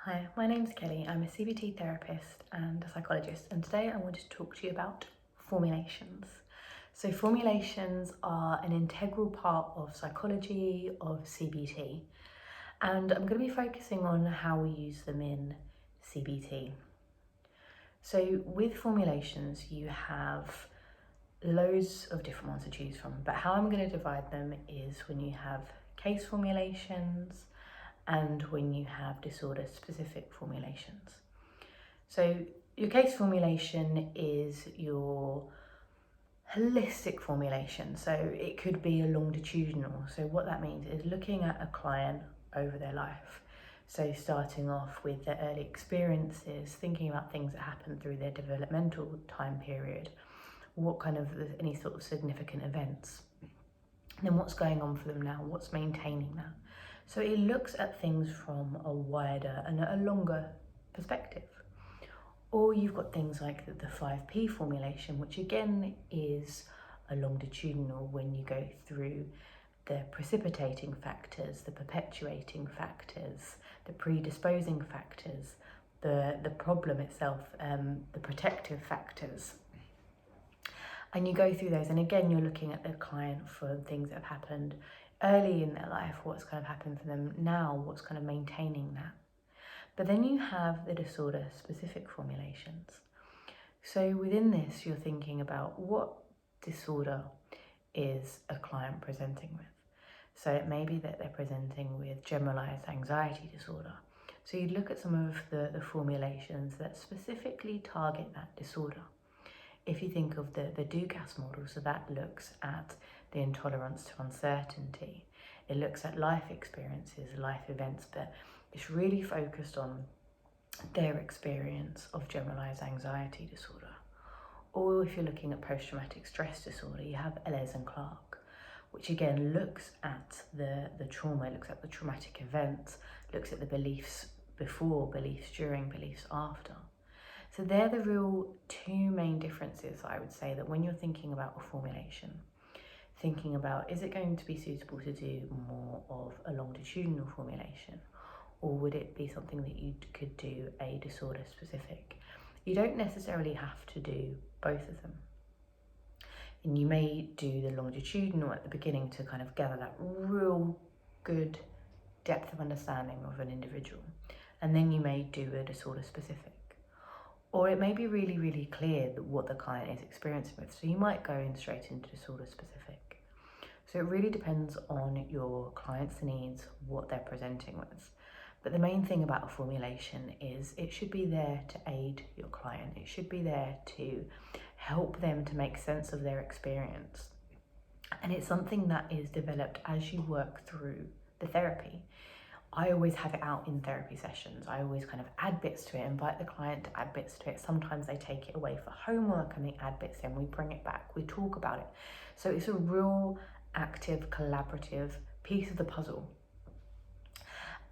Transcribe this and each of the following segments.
Hi, my name's Kelly. I'm a CBT therapist and a psychologist, and today I want to talk to you about formulations. So formulations are an integral part of psychology, of CBT, and I'm going to be focusing on how we use them in CBT. So with formulations, you have loads of different ones to choose from, but how I'm going to divide them is when you have case formulations and when you have disorder-specific formulations. So your case formulation is your holistic formulation. So it could be a longitudinal. So what that means is looking at a client over their life. So starting off with their early experiences, thinking about things that happened through their developmental time period, what kind of any sort of significant events, and then what's going on for them now, what's maintaining that. So it looks at things from a wider and a longer perspective. Or you've got things like the 5P formulation, which again is a longitudinal when you go through the precipitating factors, the perpetuating factors, the predisposing factors, the problem itself, the protective factors. And you go through those, and again, you're looking at the client for things that have happened early in their life, what's kind of happened for them now, what's kind of maintaining that. But then you have the disorder-specific formulations. So within this, you're thinking about what disorder is a client presenting with. So it may be that they're presenting with generalized anxiety disorder. So you'd look at some of the formulations that specifically target that disorder. If you think of the DPsych model, so that looks at the intolerance to uncertainty. It looks at life experiences, life events, but it's really focused on their experience of generalized anxiety disorder. Or if you're looking at post-traumatic stress disorder, you have Ellis and Clark, which again looks at the trauma, it looks at the traumatic events, looks at the beliefs before, beliefs during, beliefs after. So they're the real two main differences, I would say, that when you're thinking about a formulation, thinking about, is it going to be suitable to do more of a longitudinal formulation, or would it be something that you could do a disorder specific? You don't necessarily have to do both of them. And you may do the longitudinal at the beginning to kind of gather that real good depth of understanding of an individual. And then you may do a disorder specific. Or it may be really, really clear that what the client is experiencing with. So you might go in straight into disorder specific. So it really depends on your client's needs, what they're presenting with. But the main thing about a formulation is it should be there to aid your client. It should be there to help them to make sense of their experience. And it's something that is developed as you work through the therapy. I always have it out in therapy sessions. I always kind of add bits to it, invite the client to add bits to it. Sometimes they take it away for homework and they add bits in, we bring it back, we talk about it. So it's a real active, collaborative piece of the puzzle.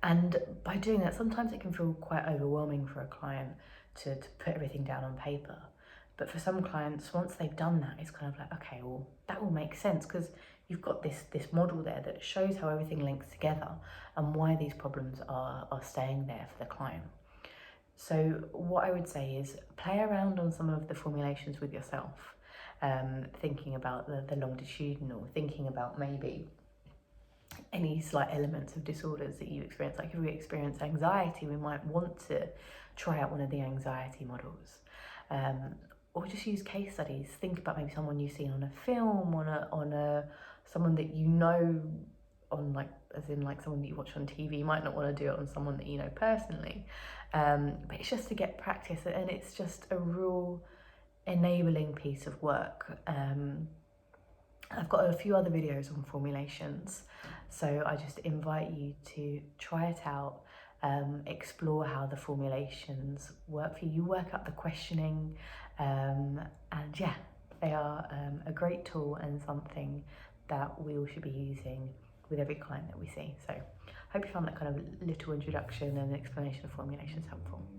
And by doing that, sometimes it can feel quite overwhelming for a client to put everything down on paper. But for some clients, once they've done that, it's kind of like, okay, well, that will make sense because you've got this model there that shows how everything links together and why these problems are staying there for the client. So what I would say is play around on some of the formulations with yourself, thinking about the longitudinal, thinking about maybe any slight elements of disorders that you experience. Like if we experience anxiety, we might want to try out one of the anxiety models. Or just use case studies. Think about maybe someone you've seen on a film, on someone that you know, on like, as in like someone that you watch on TV. You might not want to do it on someone that you know personally, but it's just to get practice, and it's just a real enabling piece of work. I've got a few other videos on formulations, so I just invite you to try it out, explore how the formulations work for you. You work up the questioning, and yeah, they are a great tool and something that we all should be using with every client that we see. So I hope you found that kind of little introduction and explanation of formulations helpful.